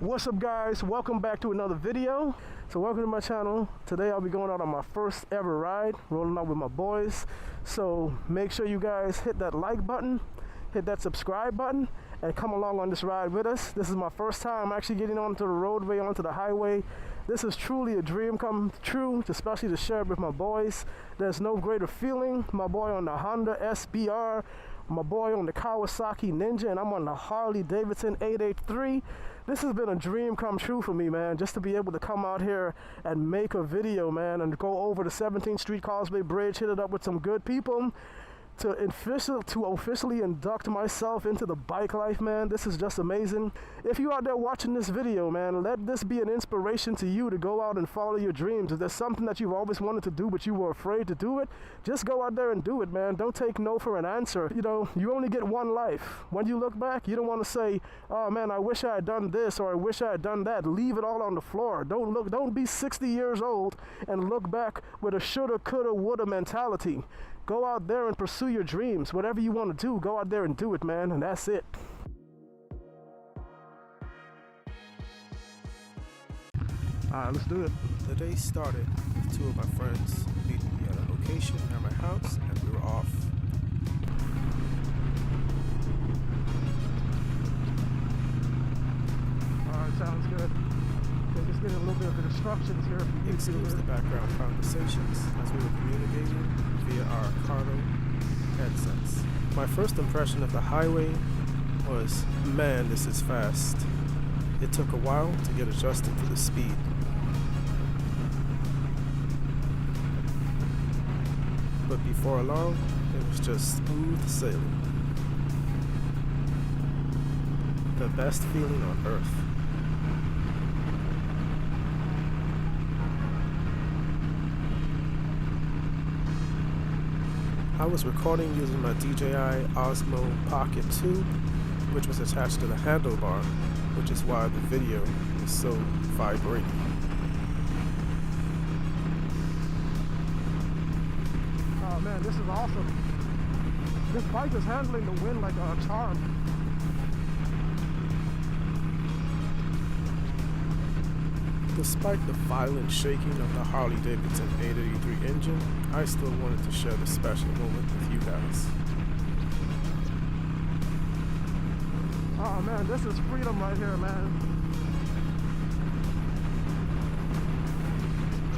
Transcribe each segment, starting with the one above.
What's up, guys? Welcome back to another video. So welcome to my channel. Today I'll be going out on my first ever ride, rolling out with my boys. So make sure you guys hit that like button, hit that subscribe button, and come along on this ride with us. This is my first time actually getting onto the roadway, onto the highway. This is truly a dream come true, especially to share it with my boys. There's no greater feeling. My boy on the Honda SBR, my boy on the Kawasaki Ninja, and I'm on the Harley Davidson 883. This has been a dream come true for me, man, just to be able to come out here and make a video, man, and go over the 17th Street Causeway Bridge, hit it up with some good people. To officially induct myself into the bike life, man. This is just amazing. If you're out there watching this video, man, let this be an inspiration to you to go out and follow your dreams. If there's something that you've always wanted to do but you were afraid to do it, just go out there and do it, man. Don't take no for an answer. You know, you only get one life. When you look back, you don't want to say, oh man, I wish I had done this or I wish I had done that. Leave it all on the floor. Don't be 60 years old and look back with a shoulda, coulda, woulda mentality. Go out there and pursue your dreams. Whatever you want to do, go out there and do it, man, and that's it. Alright, let's do it. The day started with two of my friends meeting me at a location near my house, and we were off. Alright, sounds good. Okay, just getting a little bit of the instructions here. Excuse the background conversations as we were communicating via our Cardo headsets. My first impression of the highway was, man, this is fast. It took a while to get adjusted to the speed. But before long, it was just smooth sailing. The best feeling on earth. I was recording using my DJI Osmo Pocket 2, which was attached to the handlebar, which is why the video is so vibrating. Oh man, this is awesome. This bike is handling the wind like a charm. Despite the violent shaking of the Harley Davidson 883 engine, I still wanted to share this special moment with you guys. Oh man, this is freedom right here, man.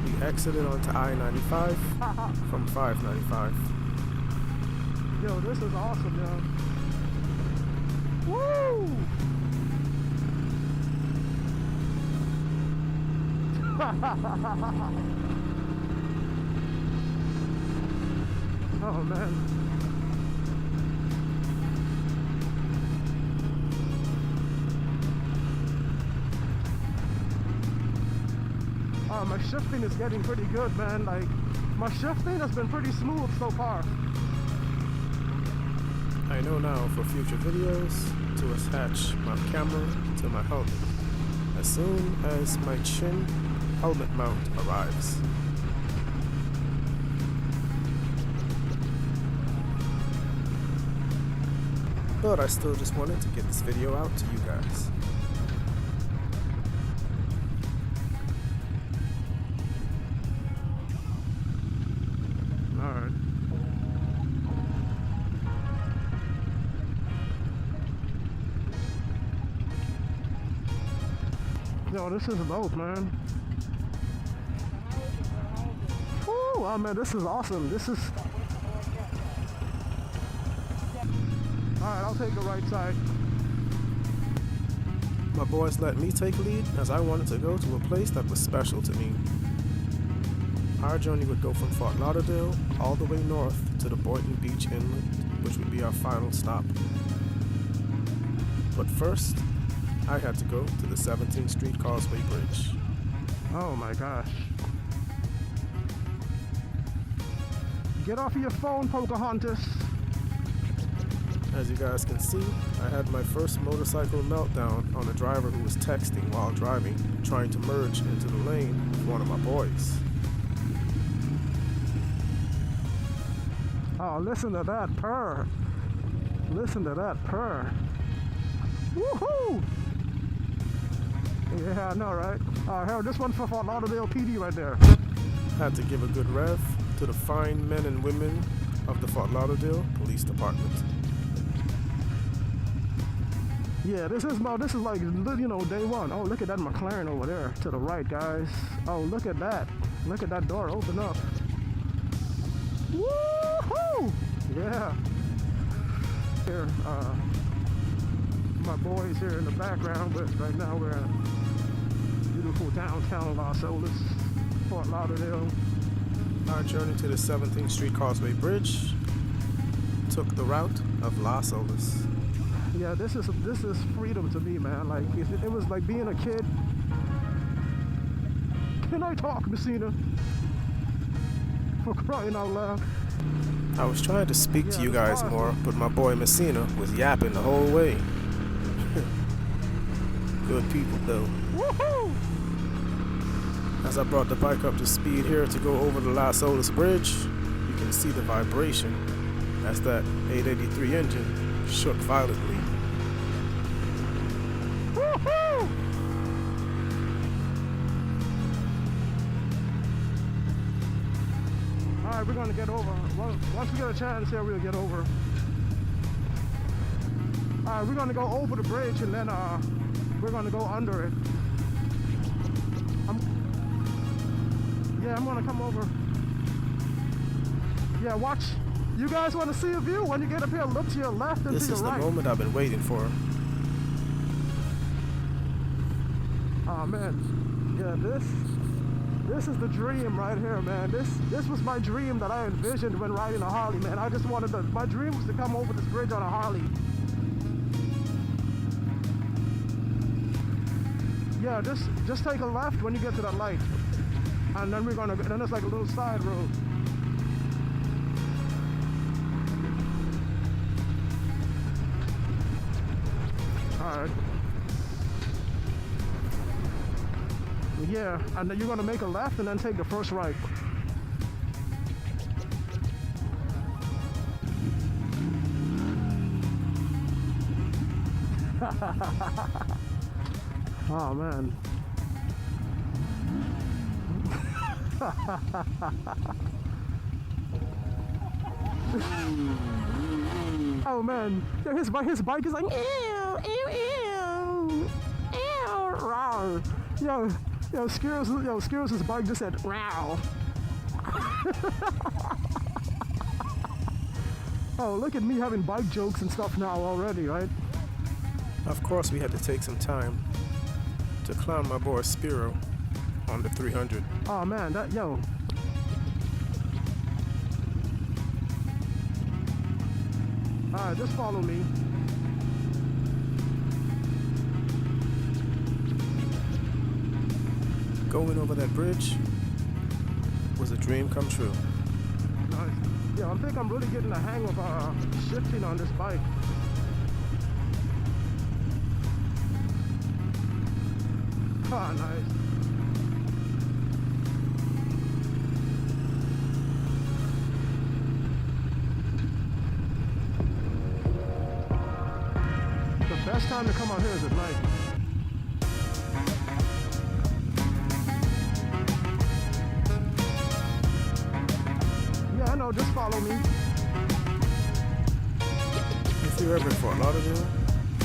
We exited onto I-95 from 595. Yo, this is awesome, yo. Woo! Oh man. Oh, my shifting is getting pretty good, man. Like, my shifting has been pretty smooth so far. I know now for future videos to attach my camera to my helmet as soon as my chin helmet mount arrives. But I still just wanted to get this video out to you guys. Alright. Yo, this is dope, man. Woo! Oh man, this is awesome. This is... Alright, I'll take the right side. My boys let me take lead as I wanted to go to a place that was special to me. Our journey would go from Fort Lauderdale all the way north to the Boynton Beach Inlet, which would be our final stop. But first, I had to go to the 17th Street Causeway Bridge. Oh my gosh. Get off of your phone, Pocahontas. As you guys can see, I had my first motorcycle meltdown on a driver who was texting while driving, trying to merge into the lane with one of my boys. Oh, listen to that purr. Listen to that purr. Woohoo! Yeah, I know, right? Harold, this one's for Fort Lauderdale PD right there. Had to give a good rev to the fine men and women of the Fort Lauderdale Police Department. Yeah, this is like, you know, day one. Oh, look at that McLaren over there to the right, guys. Oh, look at that. Look at that door open up. Woohoo! Yeah. Here, my boys here in the background, but right now we're in beautiful downtown Los Olas, Fort Lauderdale. Our journey to the 17th Street Causeway Bridge took the route of Los Olas. Yeah, this is freedom to me, man. Like it was like being a kid. Can I talk, Messina? For crying out loud. I was trying to speak to you guys more, but my boy Messina was yapping the whole way. Good people, though. Woohoo! As I brought the bike up to speed here to go over the Los Olas Bridge, you can see the vibration as that 883 engine shook violently. Woohoo! Alright, we're gonna get over. Once we get a chance here, we'll get over. Alright, we're gonna go over the bridge and then we're gonna go under it. I'm gonna come over. Yeah, watch. You guys want to see a view? When you get up here, look to your left and to your right. This is the moment I've been waiting for. Oh man, yeah, this is the dream right here, man. This was my dream that I envisioned when riding a Harley, man. I just wanted to. My dream was to come over this bridge on a Harley. Yeah, just take a left when you get to that light, and then then it's like a little side road. Alright. Yeah, and then you're gonna make a left and then take the first right. Oh man. Oh man, yeah, his bike is like ew, ew, ew, ew, rawr. Yo, Skiros' bike just said row. Oh, look at me having bike jokes and stuff now already, right? Of course, we had to take some time to clown my boy Spiro on the 300. Oh man, yo. Alright, just follow me. Going over that bridge was a dream come true. Nice. Yeah, I think I'm really getting the hang of shifting on this bike. Ah, nice. The best time to come out here is at night. Yeah, I know, just follow me. If you're ever in Fort Lauderdale,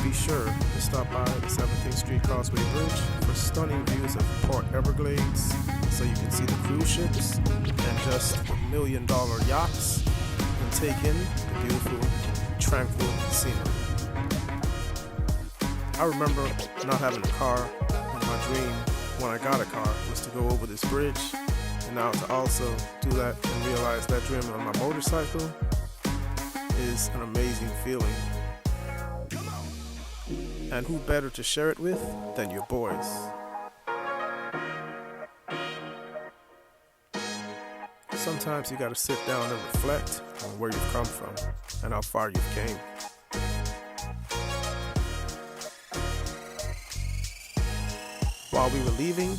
be sure to stop by the 17th Street Causeway Bridge for stunning views of Port Everglades, so you can see the cruise ships and just the $1 million yachts, and take in the beautiful, tranquil scenery. I remember not having a car, and my dream when I got a car was to go over this bridge, and now to also do that and realize that dream on my motorcycle is an amazing feeling. And who better to share it with than your boys? Sometimes you gotta sit down and reflect on where you've come from and how far you've came. While we were leaving,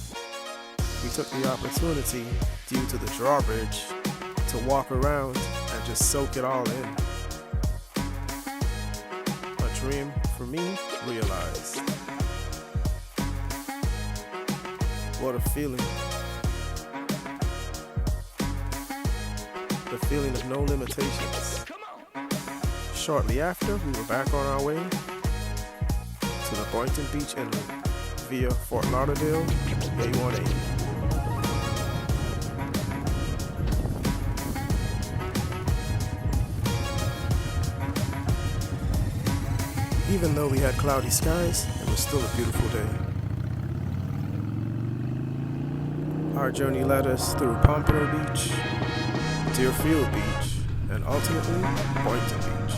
we took the opportunity, due to the drawbridge, to walk around and just soak it all in. A dream for me realized. What a feeling. The feeling of no limitations. Shortly after, we were back on our way to the Boynton Beach Inlet via Fort Lauderdale, A1A. Even though we had cloudy skies, it was still a beautiful day. Our journey led us through Pompano Beach, Deerfield Beach, and ultimately Boynton Beach.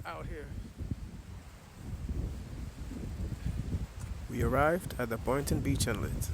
Out here. We arrived at the Boynton Beach Inlet.